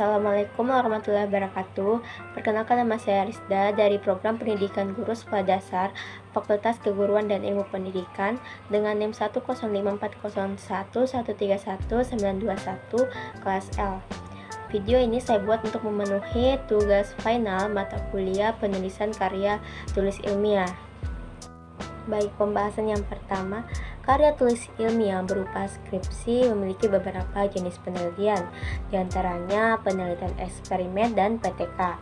Assalamualaikum warahmatullahi wabarakatuh. Perkenalkan, nama saya Rizda dari Program Pendidikan Guru Sekolah Dasar Fakultas Keguruan dan Ilmu Pendidikan dengan NIM 105401131131921 kelas L. Video ini saya buat untuk memenuhi tugas final mata kuliah penulisan karya tulis ilmiah. Baik, pembahasan yang pertama, karya tulis ilmiah berupa skripsi memiliki beberapa jenis penelitian, diantaranya penelitian eksperimen dan PTK.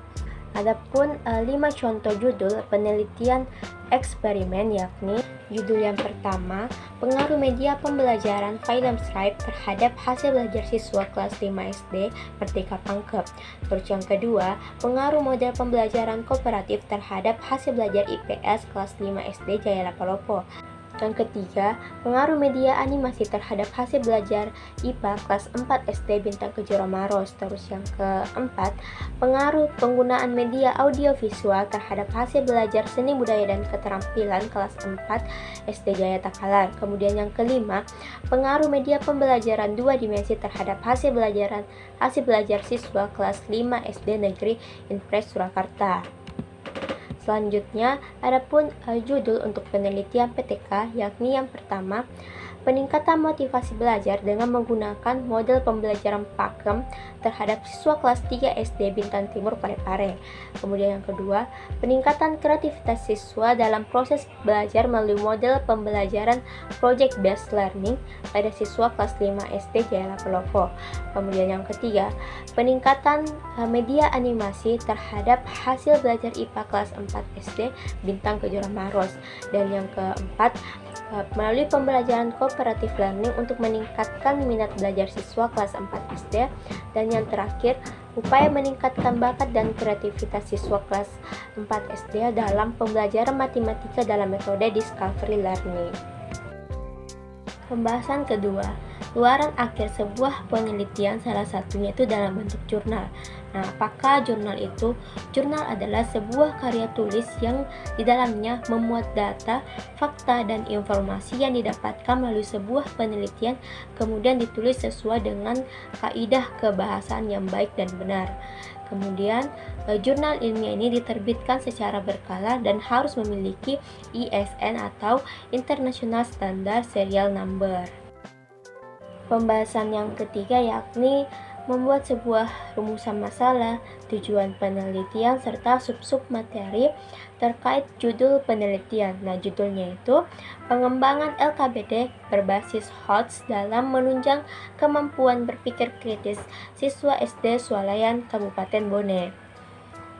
Adapun 5 contoh judul penelitian eksperimen, yakni judul yang pertama, pengaruh media pembelajaran film stripe terhadap hasil belajar siswa kelas 5 SD Merdeka Pangkep. Terus yang kedua, pengaruh model pembelajaran kooperatif terhadap hasil belajar IPS kelas 5 SD Jaya Lapalopo. Yang ketiga, pengaruh media animasi terhadap hasil belajar IPA kelas 4 SD Bintang Kejora Maros. Terus yang keempat, pengaruh penggunaan media audiovisual terhadap hasil belajar seni budaya dan keterampilan kelas 4 SD Jaya Takalar. Kemudian yang kelima, pengaruh media pembelajaran 2 dimensi terhadap hasil belajar siswa kelas 5 SD Negeri Impres Surakarta. Selanjutnya, adapun judul untuk penelitian PTK, yakni yang pertama, peningkatan motivasi belajar dengan menggunakan model pembelajaran pakem terhadap siswa kelas 3 SD Bintan Timur Parepare. Kemudian yang kedua, peningkatan kreativitas siswa dalam proses belajar melalui model pembelajaran project based learning pada siswa kelas 5 SD Jaya Lapalopo. Kemudian yang ketiga, peningkatan media animasi terhadap hasil belajar IPA kelas 4 SD Bintang Kejora Maros. Dan yang keempat, melalui pembelajaran cooperative learning untuk meningkatkan minat belajar siswa kelas 4 SD. Dan yang terakhir, upaya meningkatkan bakat dan kreativitas siswa kelas 4 SD dalam pembelajaran matematika dalam metode discovery learning. Pembahasan kedua, luaran akhir sebuah penelitian, salah satunya itu dalam bentuk jurnal. Nah, apakah jurnal itu? Jurnal adalah sebuah karya tulis yang di dalamnya memuat data, fakta, dan informasi yang didapatkan melalui sebuah penelitian, kemudian ditulis sesuai dengan kaidah kebahasaan yang baik dan benar. Kemudian, jurnal ilmiah ini diterbitkan secara berkala dan harus memiliki ISN atau International Standard Serial Number. Pembahasan yang ketiga yakni membuat sebuah rumusan masalah, tujuan penelitian, serta sub-sub materi terkait judul penelitian. Nah, judulnya itu pengembangan LKBD berbasis HOTS dalam menunjang kemampuan berpikir kritis siswa SD Swalayan Kabupaten Bone.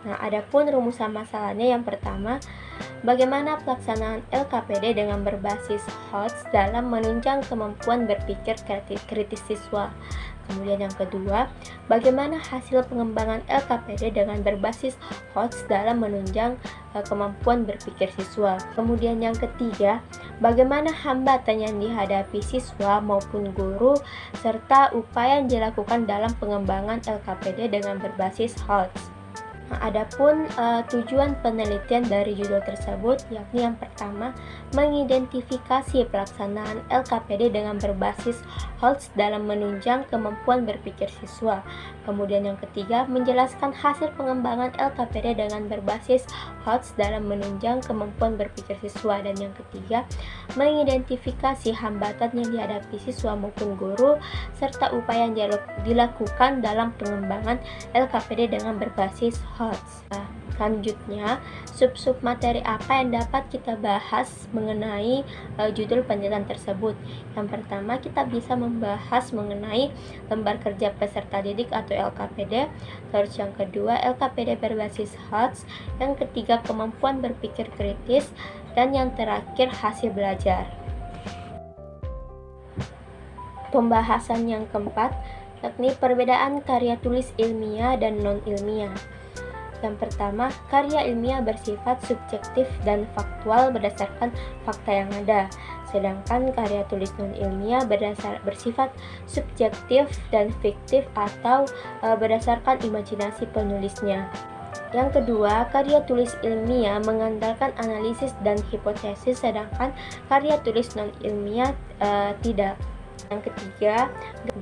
Nah, adapun rumusan masalahnya yang pertama, bagaimana pelaksanaan LKPD dengan berbasis HOTS dalam menunjang kemampuan berpikir kritis siswa. Kemudian yang kedua, bagaimana hasil pengembangan LKPD dengan berbasis HOTS dalam menunjang kemampuan berpikir siswa. Kemudian yang ketiga, bagaimana hambatan yang dihadapi siswa maupun guru serta upaya yang dilakukan dalam pengembangan LKPD dengan berbasis HOTS. Nah, adapun tujuan penelitian dari judul tersebut, yakni yang pertama, mengidentifikasi pelaksanaan LKPD dengan berbasis HOTS dalam menunjang kemampuan berpikir siswa. Kemudian yang ketiga, menjelaskan hasil pengembangan LKPD dengan berbasis HOTS dalam menunjang kemampuan berpikir siswa. Dan yang ketiga, mengidentifikasi hambatan yang dihadapi siswa maupun guru serta upaya yang dilakukan dalam pengembangan LKPD dengan berbasis HOTS. Selanjutnya, sub-sub materi apa yang dapat kita bahas mengenai judul penelitian tersebut? Yang pertama, kita bisa membahas mengenai lembar kerja peserta didik atau LKPD. Terus yang kedua, LKPD berbasis HOTS. Yang ketiga, kemampuan berpikir kritis. Dan yang terakhir, hasil belajar. Pembahasan yang keempat, yakni perbedaan karya tulis ilmiah dan non-ilmiah. Yang pertama, karya ilmiah bersifat subjektif dan faktual berdasarkan fakta yang ada. Sedangkan karya tulis non-ilmiah bersifat subjektif dan fiktif atau berdasarkan imajinasi penulisnya. Yang kedua, karya tulis ilmiah mengandalkan analisis dan hipotesis, sedangkan karya tulis non-ilmiah tidak. Yang ketiga,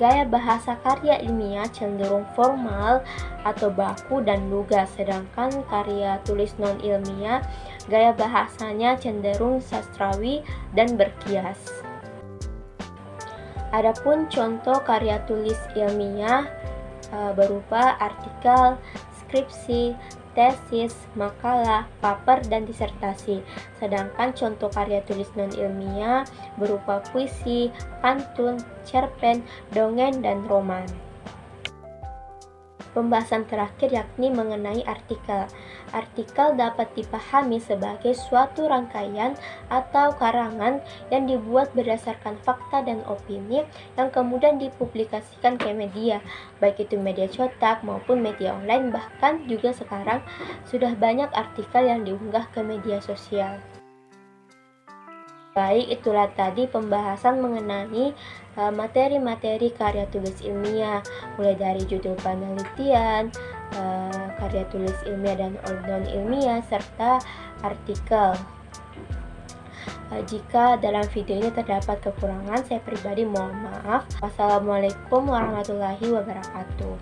gaya bahasa karya ilmiah cenderung formal atau baku dan lugas, sedangkan karya tulis non-ilmiah gaya bahasanya cenderung sastrawi dan berkias. Adapun contoh karya tulis ilmiah berupa artikel, skripsi, tesis, makalah, paper, dan disertasi. Sedangkan contoh karya tulis non-ilmiah berupa puisi, pantun, cerpen, dongeng, dan roman. Pembahasan terakhir yakni mengenai artikel. Artikel dapat dipahami sebagai suatu rangkaian atau karangan yang dibuat berdasarkan fakta dan opini yang kemudian dipublikasikan ke media, baik itu media cetak maupun media online. Bahkan juga sekarang sudah banyak artikel yang diunggah ke media sosial. Baik, itulah tadi pembahasan mengenai materi-materi karya tulis ilmiah, mulai dari judul penelitian, karya tulis ilmiah dan non-ilmiah, serta artikel. Jika dalam video ini terdapat kekurangan, saya pribadi mohon maaf. Wassalamualaikum warahmatullahi wabarakatuh.